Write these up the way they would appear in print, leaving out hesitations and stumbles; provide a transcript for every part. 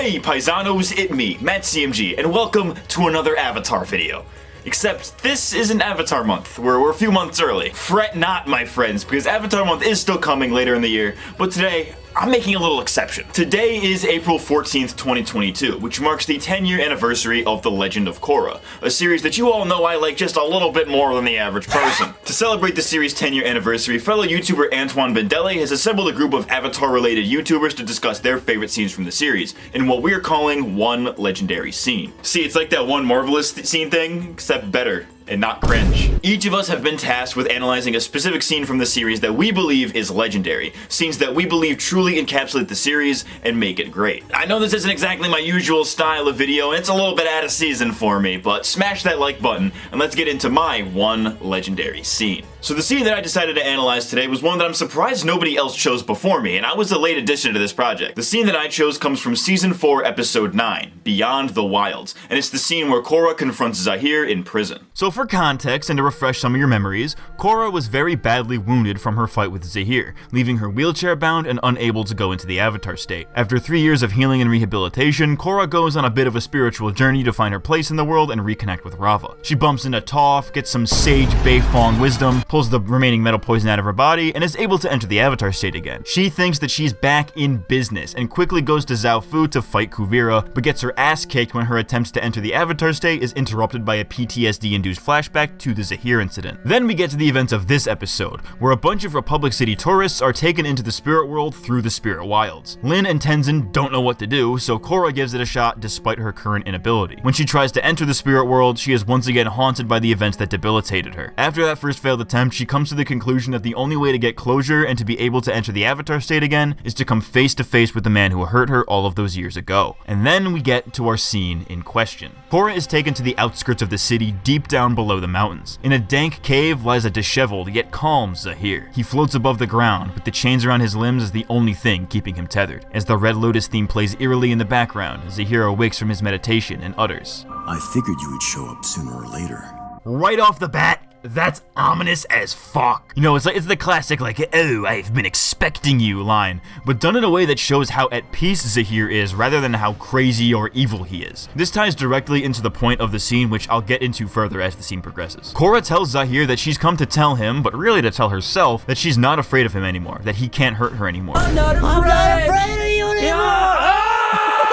Hey paisanos, it me, MattCMG, and welcome to another Avatar video. Except this isn't Avatar month, we're a few months early. Fret not, my friends, because Avatar month is still coming later in the year, but today, I'm making a little exception. Today is April 14th, 2022, which marks the 10-year anniversary of The Legend of Korra, a series that you all know I like just a little bit more than the average person. To celebrate the series' 10-year anniversary, fellow YouTuber Antoine Bandele has assembled a group of Avatar-related YouTubers to discuss their favorite scenes from the series, in what we're calling One Legendary Scene. See, it's like that one Marvelous scene thing, except better. And not cringe. Each of us have been tasked with analyzing a specific scene from the series that we believe is legendary, scenes that we believe truly encapsulate the series and make it great. I know this isn't exactly my usual style of video and it's a little bit out of season for me, but smash that like button and let's get into my one legendary scene. So the scene that I decided to analyze today was one that I'm surprised nobody else chose before me, and I was a late addition to this project. The scene that I chose comes from Season 4, Episode 9, Beyond the Wilds, and it's the scene where Korra confronts Zaheer in prison. So for context, and to refresh some of your memories, Korra was very badly wounded from her fight with Zaheer, leaving her wheelchair-bound and unable to go into the Avatar state. After 3 years of healing and rehabilitation, Korra goes on a bit of a spiritual journey to find her place in the world and reconnect with Rava. She bumps into Toph, gets some sage Beifong wisdom, pulls the remaining metal poison out of her body, and is able to enter the Avatar state again. She thinks that she's back in business, and quickly goes to Zaofu to fight Kuvira, but gets her ass kicked when her attempts to enter the Avatar state is interrupted by a PTSD-induced flashback to the Zaheer incident. Then we get to the events of this episode, where a bunch of Republic City tourists are taken into the spirit world through the spirit wilds. Lin and Tenzin don't know what to do, so Korra gives it a shot despite her current inability. When she tries to enter the spirit world, she is once again haunted by the events that debilitated her. After that first failed attempt, she comes to the conclusion that the only way to get closure and to be able to enter the Avatar state again is to come face to face with the man who hurt her all of those years ago. And then we get to our scene in question. Korra is taken to the outskirts of the city deep down below the mountains. In a dank cave lies a disheveled yet calm Zaheer. He floats above the ground, with the chains around his limbs as the only thing keeping him tethered. As the Red Lotus theme plays eerily in the background, Zaheer awakes from his meditation and utters, "I figured you would show up sooner or later." Right off the bat, that's ominous as fuck. You know, it's the classic oh, I've been expecting you line, but done in a way that shows how at peace Zaheer is rather than how crazy or evil he is. This ties directly into the point of the scene, which I'll get into further as the scene progresses. Korra tells Zaheer that she's come to tell him, but really to tell herself, that she's not afraid of him anymore, that he can't hurt her anymore. I'm not afraid of you anymore!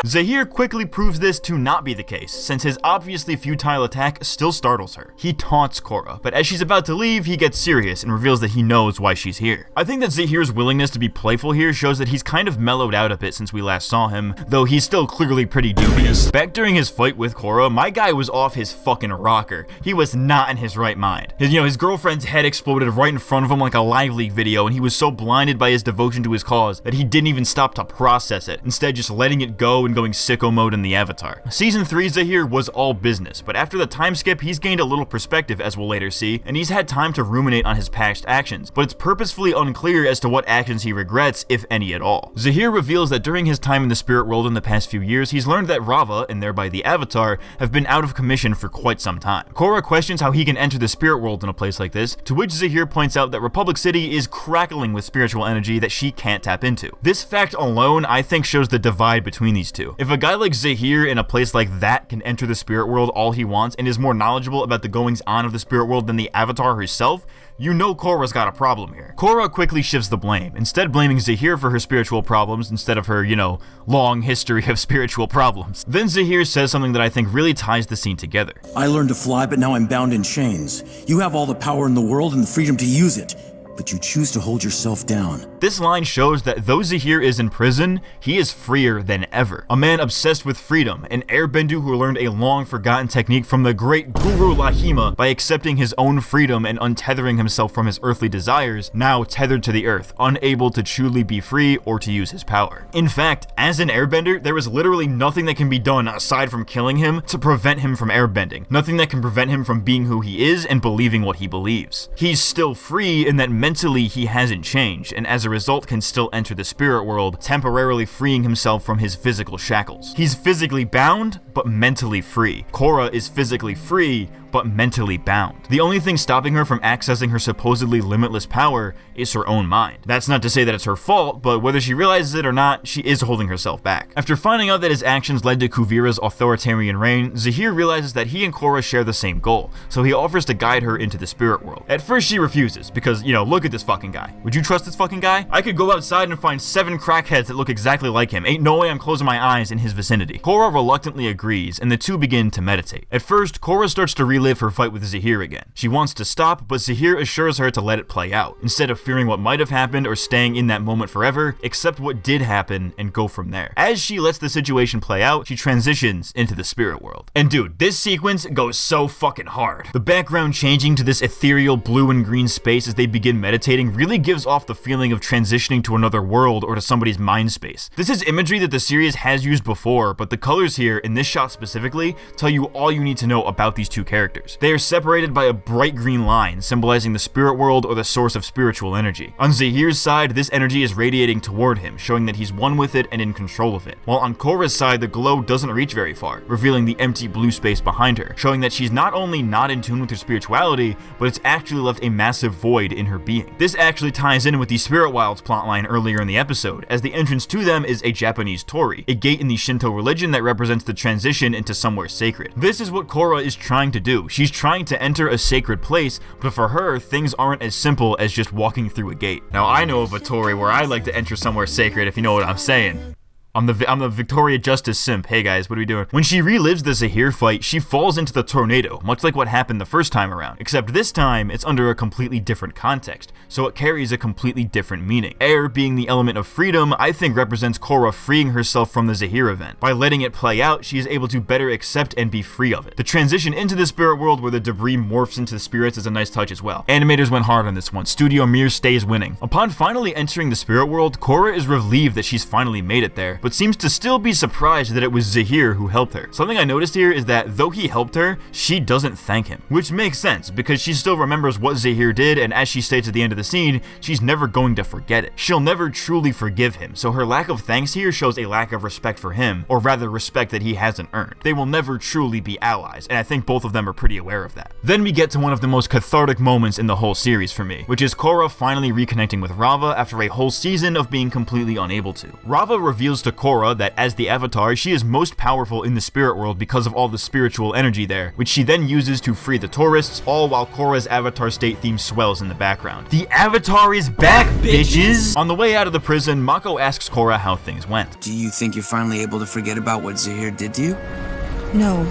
Zaheer quickly proves this to not be the case, since his obviously futile attack still startles her. He taunts Korra, but as she's about to leave, he gets serious and reveals that he knows why she's here. I think that Zaheer's willingness to be playful here shows that he's kind of mellowed out a bit since we last saw him, though he's still clearly pretty dubious. Back during his fight with Korra, my guy was off his fucking rocker. He was not in his right mind. His girlfriend's head exploded right in front of him like a Live Leak video, and he was so blinded by his devotion to his cause that he didn't even stop to process it, instead just letting it go and going sicko mode in the Avatar. Season 3 Zaheer was all business, but after the time skip, he's gained a little perspective, as we'll later see, and he's had time to ruminate on his past actions, but it's purposefully unclear as to what actions he regrets, if any at all. Zaheer reveals that during his time in the spirit world in the past few years, he's learned that Rava, and thereby the Avatar, have been out of commission for quite some time. Korra questions how he can enter the spirit world in a place like this, to which Zaheer points out that Republic City is crackling with spiritual energy that she can't tap into. This fact alone, I think, shows the divide between these two. If a guy like Zaheer in a place like that can enter the spirit world all he wants and is more knowledgeable about the goings on of the spirit world than the Avatar herself, you know Korra's got a problem here. Korra quickly shifts the blame, instead blaming Zaheer for her spiritual problems instead of her, long history of spiritual problems. Then Zaheer says something that I think really ties the scene together. "I learned to fly, but now I'm bound in chains. You have all the power in the world and the freedom to use it, but you choose to hold yourself down." This line shows that though Zaheer is in prison, he is freer than ever. A man obsessed with freedom, an airbender who learned a long-forgotten technique from the great Guru Lahima by accepting his own freedom and untethering himself from his earthly desires, now tethered to the earth, unable to truly be free or to use his power. In fact, as an airbender, there is literally nothing that can be done aside from killing him to prevent him from airbending. Nothing that can prevent him from being who he is and believing what he believes. He's still free in that mentally he hasn't changed, and as a result can still enter the spirit world, temporarily freeing himself from his physical shackles. He's physically bound, but mentally free. Korra is physically free, but mentally bound. The only thing stopping her from accessing her supposedly limitless power is her own mind. That's not to say that it's her fault, but whether she realizes it or not, she is holding herself back. After finding out that his actions led to Kuvira's authoritarian reign, Zaheer realizes that he and Korra share the same goal, so he offers to guide her into the spirit world. At first she refuses, because, you know, look at this fucking guy. Would you trust this fucking guy? I could go outside and find 7 crackheads that look exactly like him. Ain't no way I'm closing my eyes in his vicinity. Korra reluctantly agrees, and the two begin to meditate. At first, Korra starts to relive her fight with Zaheer again. She wants to stop, but Zaheer assures her to let it play out, instead of fearing what might have happened or staying in that moment forever, accept what did happen and go from there. As she lets the situation play out, she transitions into the spirit world. And dude, this sequence goes so fucking hard. The background changing to this ethereal blue and green space as they begin meditating really gives off the feeling of transitioning to another world or to somebody's mind space. This is imagery that the series has used before, but the colors here, in this shot specifically, tell you all you need to know about these two characters. They are separated by a bright green line, symbolizing the spirit world or the source of spiritual energy. On Zaheer's side, this energy is radiating toward him, showing that he's one with it and in control of it. While on Korra's side, the glow doesn't reach very far, revealing the empty blue space behind her, showing that she's not only not in tune with her spirituality, but it's actually left a massive void in her being. This actually ties in with the Spirit Wilds plotline earlier in the episode, as the entrance to them is a Japanese torii, a gate in the Shinto religion that represents the transition into somewhere sacred. This is what Korra is trying to do. She's trying to enter a sacred place, but for her, things aren't as simple as just walking through a gate. Now, I know of a torii where I'd like to enter somewhere sacred, if you know what I'm saying. I'm the Victoria Justice simp. Hey guys, what are we doing? When she relives the Zaheer fight, she falls into the tornado, much like what happened the first time around, except this time it's under a completely different context, so it carries a completely different meaning. Air, being the element of freedom, I think represents Korra freeing herself from the Zaheer event. By letting it play out, she is able to better accept and be free of it. The transition into the spirit world where the debris morphs into the spirits is a nice touch as well. Animators went hard on this one. Studio Mir stays winning. Upon finally entering the spirit world, Korra is relieved that she's finally made it there, but seems to still be surprised that it was Zaheer who helped her. Something I noticed here is that though he helped her, she doesn't thank him, which makes sense because she still remembers what Zaheer did, and as she states at the end of the scene, she's never going to forget it. She'll never truly forgive him, so her lack of thanks here shows a lack of respect for him, or rather respect that he hasn't earned. They will never truly be allies, and I think both of them are pretty aware of that. Then we get to one of the most cathartic moments in the whole series for me, which is Korra finally reconnecting with Rava after a whole season of being completely unable to. Rava reveals to Korra that as the Avatar, she is most powerful in the spirit world because of all the spiritual energy there, which she then uses to free the tourists, all while Korra's Avatar state theme swells in the background. The Avatar is back, bitches! On the way out of the prison, Mako asks Korra how things went. Do you think you're finally able to forget about what Zaheer did to you? No.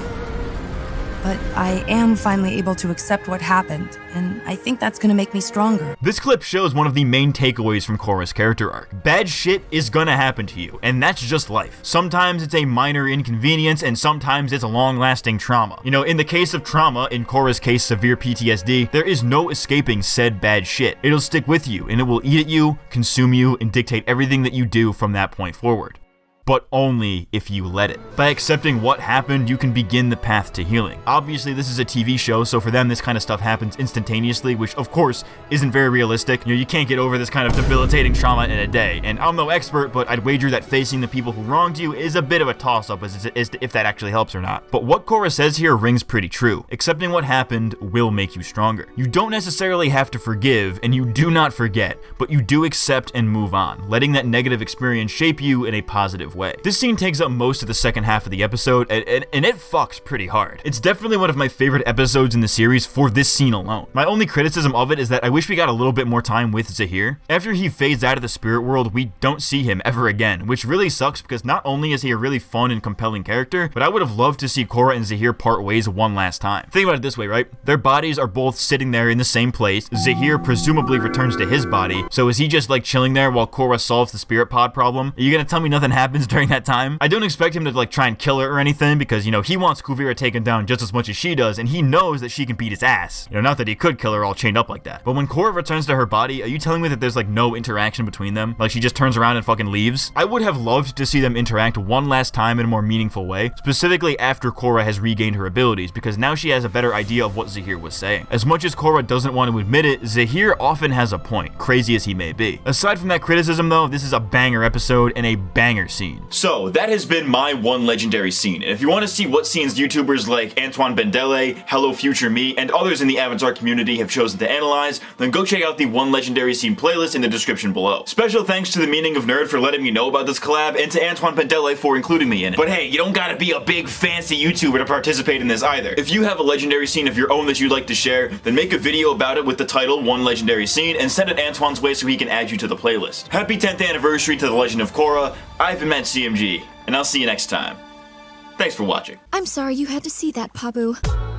But I am finally able to accept what happened, and I think that's gonna make me stronger. This clip shows one of the main takeaways from Korra's character arc. Bad shit is gonna happen to you, and that's just life. Sometimes it's a minor inconvenience, and sometimes it's a long-lasting trauma. You know, in the case of trauma, in Korra's case severe PTSD, there is no escaping said bad shit. It'll stick with you, and it will eat at you, consume you, and dictate everything that you do from that point forward. But only if you let it. By accepting what happened, you can begin the path to healing. Obviously, this is a TV show, so for them, this kind of stuff happens instantaneously, which of course isn't very realistic. You know, you can't get over this kind of debilitating trauma in a day. And I'm no expert, but I'd wager that facing the people who wronged you is a bit of a toss-up as to if that actually helps or not. But what Korra says here rings pretty true. Accepting what happened will make you stronger. You don't necessarily have to forgive, and you do not forget, but you do accept and move on, letting that negative experience shape you in a positive way. This scene takes up most of the second half of the episode, and it fucks pretty hard. It's definitely one of my favorite episodes in the series for this scene alone. My only criticism of it is that I wish we got a little bit more time with Zaheer. After he fades out of the spirit world, we don't see him ever again, which really sucks because not only is he a really fun and compelling character, but I would have loved to see Korra and Zaheer part ways one last time. Think about it this way, right? Their bodies are both sitting there in the same place. Zaheer presumably returns to his body, so is he just like chilling there while Korra solves the spirit pod problem? Are you gonna tell me nothing happens during that time? I don't expect him to like try and kill her or anything because, you know, he wants Kuvira taken down just as much as she does, and he knows that she can beat his ass. You know, not that he could kill her all chained up like that. But when Korra returns to her body, are you telling me that there's like no interaction between them? Like she just turns around and fucking leaves? I would have loved to see them interact one last time in a more meaningful way, specifically after Korra has regained her abilities, because now she has a better idea of what Zaheer was saying. As much as Korra doesn't want to admit it, Zaheer often has a point, crazy as he may be. Aside from that criticism though, this is a banger episode and a banger scene. scene. So that has been my one legendary scene, and if you want to see what scenes YouTubers like Antoine Bandele, Hello Future Me, and others in the Avatar community have chosen to analyze, then go check out the one legendary scene playlist in the description below. Special thanks to the Meaning of Nerd for letting me know about this collab, and to Antoine Bandele for including me in it. But hey, you don't gotta be a big fancy YouTuber to participate in this either. If you have a legendary scene of your own that you'd like to share, then make a video about it with the title One Legendary Scene and send it Antoine's way so he can add you to the playlist. Happy 10th anniversary to The Legend of Korra. I've been MattCMG, and I'll see you next time. Thanks for watching. I'm sorry you had to see that, Pabu.